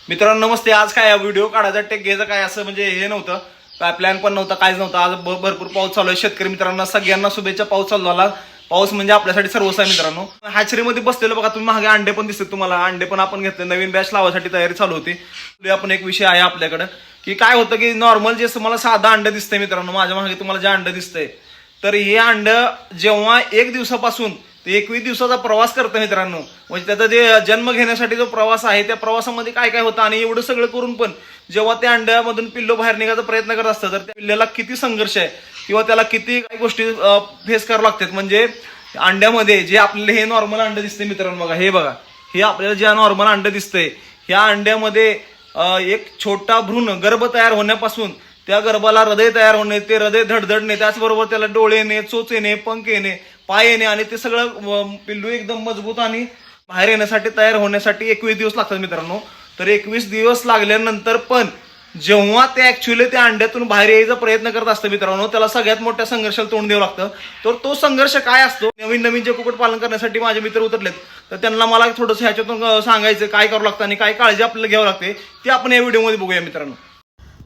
मित्रांनो नमस्ते. आज काय व्हिडिओ काढायचा टेक घ्यायचं काय असं म्हणजे हे नव्हतं, काय प्लॅन पण नव्हता, काहीच नव्हतं. आज भरपूर पाऊस चालू आहे. शेतकरी मित्रांना सगळ्यांना शुभेच्छा. पाऊस चालू झाला. पाऊस म्हणजे आपल्यासाठी सर्वच आहे मित्रांनो. हॅचरीमध्ये बसलेलं बघा तुम्ही, मागे अंडे पण दिसतात तुम्हाला. अंडे पण आपण घेतले, नवीन बॅच लावायसाठी तयारी चालू होती. आपण एक विषय आहे आपल्याकडे की काय होतं की नॉर्मल जे मला साधा अंड दिसतंय मित्रांनो, माझ्या मागे तुम्हाला जे अंड दिसतंय, तर हे अंड जेव्हा 1 दिवसापासून ते 21 दिवसाचा प्रवास करतं मित्रांनो, म्हणजे त्याचा जे जन्म घेण्यासाठी जो प्रवास आहे त्या प्रवासामध्ये काय काय होतं आणि एवढं सगळं करून पण जेव्हा त्या अंड्यामधून पिल्लू बाहेर निघायचा प्रयत्न करत असतं, तर त्या पिल्ल्याला किती संघर्ष आहे किंवा त्याला किती काही गोष्टी फेस करावं लागतात. म्हणजे अंड्यामध्ये जे आपल्याला हे नॉर्मल अंड दिसते मित्रांनो, बघा हे बघा, हे आपल्याला जे नॉर्मल अंड दिसतंय, ह्या अंड्यामध्ये एक छोटा भ्रूण गर्भ तयार होण्यापासून त्या गर्भाला हृदय तयार होणे, ते हृदय धडधडणे, त्याचबरोबर त्याला डोळे येणे, चोच येणे, पंख येणे, पाय येणे आणि ते सगळं पिल्लू एकदम मजबूत आणि बाहेर येण्यासाठी तयार होण्यासाठी 21 दिवस लागतात मित्रांनो. तर 21 दिवस लागल्यानंतर पण जेव्हा ते ऍक्च्युअली त्या अंड्यातून बाहेर यायचा प्रयत्न करत असतं मित्रांनो, त्याला सगळ्यात मोठ्या संघर्षाला तोंड द्यावं लागतं. तर तो संघर्ष काय असतो, नवीन नवीन जे कुक्कुट पालन करण्यासाठी माझे मित्र उतरलेत, तर त्यांना मला थोडंसं ह्याच्यातून सांगायचं काय करावं लागतं आणि काय काळजी आपल्याला घ्यावं लागते ते आपण या व्हिडिओमध्ये बघूया मित्रांनो.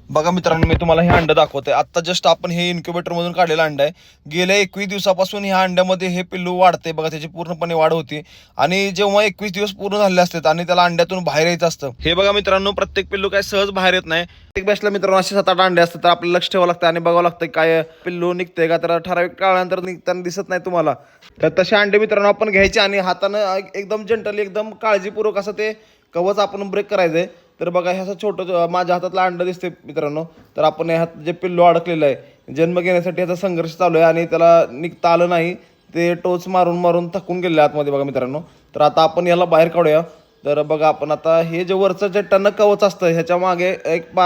बघा मित्रांनो, मी तुम्हाला हे अंड दाखवतोय. आता जस्ट आपण हे इन्क्युबेटर मधून काढलेलं अंड आहे. गेल्या 21 दिवसापासून ह्या अंड्यामध्ये हे पिल्लू वाढते बघा, त्याची पूर्णपणे वाढ होती. आणि जेव्हा 21 दिवस पूर्ण झाले असतात आणि त्याला अंड्यातून बाहेर यायचं असतं, हे बघा मित्रांनो, प्रत्येक पिल्लू काय सहज बाहेर येत नाही. प्रत्येक बॅचला मित्रांनो असे 7-8 अंडे असतात. तर आपल्याला लक्ष ठेवावं लागतं आणि बघावं लागतं काय पिल्लू निघतंय का. तर ठराविक काळानंतर निघताना दिसत नाही तुम्हाला, तर तसे अंडे मित्रांनो आपण घ्यायचे आणि हातानं एकदम जंटली, एकदम काळजीपूर्वक असं ते कवच आपण ब्रेक करायचंय. तर बघा हे असं छोटं माझ्या हातातला अंड दिसते मित्रांनो, तर आपण ह्यात जे पिल्लू अडकलेलं आहे जन्म घेण्यासाठी याचा संघर्ष चालू आहे आणि त्याला निघता आलं नाही, ते टोच मारून मारून थकून गेले आतमध्ये बघा मित्रांनो. तर आता आपण याला बाहेर काढूया. तर बघा आपण आता हे जे वरचं जे टणक कवच असतं ह्याच्या मागे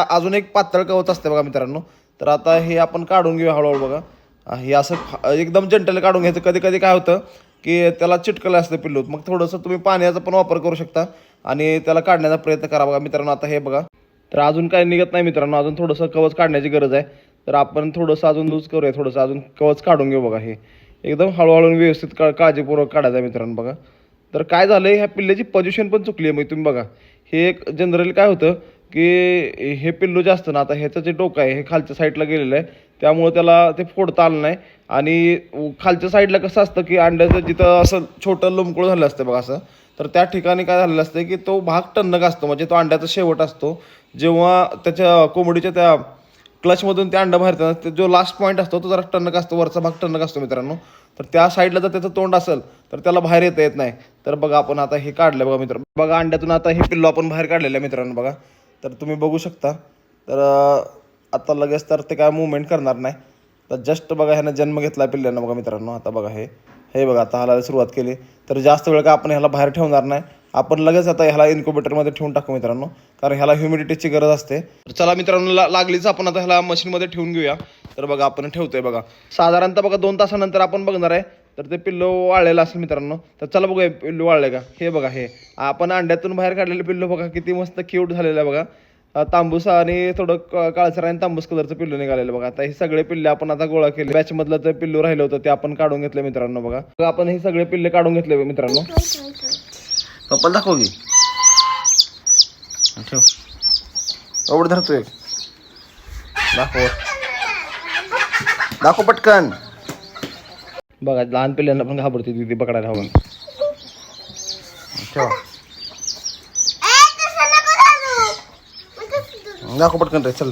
अजून एक पातळ कवच असते बघा मित्रांनो. तर आता हे आपण काढून घेऊया हळूहळू. बघा हे असं एकदम जंटल काढून घ्यायचं. कधी कधी काय होतं की त्याला चिटकलं असतं पिल्लू, मग थोडंसं तुम्ही पाण्याचा पण वापर करू शकता आणि त्याला काढण्याचा प्रयत्न करा. बघा मित्रांनो आता हे बघा, तर अजून काही निघत नाही मित्रांनो, अजून थोडंसं कवच काढण्याची गरज आहे. तर आपण थोडंसं अजून लूज करूया, थोडंसं अजून कवच काढून घेऊ. बघा हे एकदम हळूहळू व्यवस्थित काळजीपूर्वक काढायचं आहे मित्रांनो. बघा तर काय झालं, ह्या पिल्ल्याची पोझिशन पण चुकली आहे. मग तुम्ही बघा हे एक जनरली काय होतं की हे पिल्लू जे असतं ना, आता ह्याचं जे डोकं आहे हे खालच्या साईडला गेलेलं आहे, त्यामुळे त्याला ते फोडता आलं नाही. आणि खालच्या साईडला कसं असतं की अंड्याचं जिथं असं छोटं लोंबकूळ झालं असतं बघा असं, तर त्या ठिकाणी काय झालेलं असतं की तो भाग टणक असतो, म्हणजे तो अंड्याचा शेवट असतो. जेव्हा त्याच्या कोंबडीच्या त्या क्लचमधून ते अंडं बाहेर येतात, जो लास्ट पॉईंट असतो तो जरा टणक असतो, वरचा भाग टणक असतो मित्रांनो. तर त्या साईडला जर त्याचं तोंड असेल तर त्याला बाहेर येत नाही. तर बघा आपण आता हे काढलं बघा मित्रांनो. बघा अंड्यातून आता हे पिल्लू आपण बाहेर काढलेलं आहे मित्रांनो. बघा तर तुम्ही बघू शकता. तर आता लगेच तर ते काय मूवमेंट करणार नाही. तर जस्ट बघा ह्यानं जन्म घेतला पिल्ल्यानं बघा मित्रांनो. आता बघा हे बघा आता हलायला सुरुवात केली. तर जास्त वेळ का आपण ह्याला बाहेर ठेवणार नाही, आपण लगेच आता ह्याला इन्क्युबेटरमध्ये ठेवून टाकू मित्रांनो, कारण ह्याला ह्युमिडिटीची गरज असते. तर चला मित्रांनो लागलीच आपण आता ह्याला मशीनमध्ये ठेवून घेऊया. तर बघा आपण ठेवतोय. बघा साधारणतः बघा 2 तासानंतर आपण बघणार आहे तर ते पिल्लू वाळलेलं असेल मित्रांनो. तर चला बघूया पिल्लू वाळले का. हे बघा हे आपण अंड्यातून बाहेर काढलेलं पिल्लू बघा किती मस्त क्यूट झालेलं आहे. बघा तांबूस आणि थोडं काळसर आणि तांबूस कलरचं पिल्लू निघालेलं बघा. आता हे सगळे पिल्ले आपण आता गोळा केले. बॅच मधलं जे पिल्लू राहिलं होतं ते आपण काढून घेतले मित्रांनो. बघा आपण हे सगळे पिल्ले काढून घेतले मित्रांनो. पप्पा दाखव की, ठेव एवढं धरतोय, दाखव पटकन. बघा लहान पिल्ल्यांना पण घाबरते तिथे पकडायला हवं. ठेवा दाखव पटकन रे, चल.